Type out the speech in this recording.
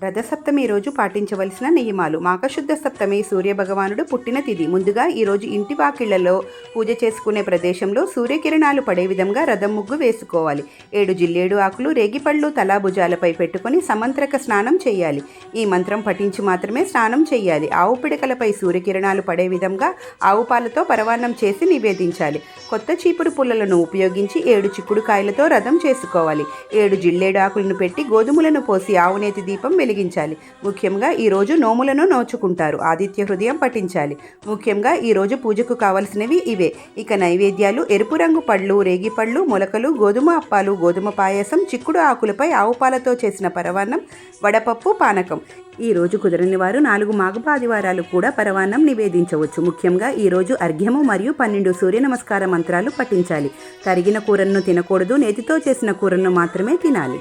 రథసప్తమి రోజు పాటించవలసిన నియమాలు. మాఘశుద్ధ సప్తమి సూర్యభగవానుడు పుట్టిన తిథి. ముందుగా ఈరోజు ఇంటి వాకిళ్లలో పూజ చేసుకునే ప్రదేశంలో సూర్యకిరణాలు పడే విధంగా రథం ముగ్గు వేసుకోవాలి. 7 జిల్లేడు ఆకులు, రేగిపళ్ళు తలా భుజాలపై పెట్టుకుని సమంత్రక స్నానం చేయాలి. ఈ మంత్రం పఠించి మాత్రమే స్నానం చేయాలి. ఆవు పిడకలపై సూర్యకిరణాలు పడే విధంగా ఆవు పాలతో పరవాన్నం చేసి నివేదించాలి. కొత్త చీపురు పుల్లలను ఉపయోగించి 7 చిక్కుడుకాయలతో రథం చేసుకోవాలి. 7 జిల్లేడు ఆకులను పెట్టి గోధుమలను పోసి ఆవునేతి దీపం వెలిగించాలి. ముఖ్యంగా ఈరోజు నోములను నోచుకుంటారు. ఆదిత్య హృదయం పఠించాలి. ముఖ్యంగా ఈరోజు పూజకు కావలసినవి ఇవే. ఇక నైవేద్యాలు: ఎరుపు రంగు పళ్ళు, రేగిపళ్ళు, మొలకలు, గోధుమ అప్పాలు, గోధుమ పాయసం, చిక్కుడు ఆకులపై ఆవు పాలతో చేసిన పరవాన్నం, వడపప్పు, పానకం. ఈ రోజు కుదరని వారు 4 మాఘపు ఆదివారాలు కూడా పరవాన్నం నివేదించవచ్చు. ముఖ్యంగా ఈరోజు అర్ఘ్యము మరియు 12 సూర్య నమస్కార మంత్రాలు పఠించాలి. తరిగిన కూరలను తినకూడదు. నేతితో చేసిన కూరలను మాత్రమే తినాలి.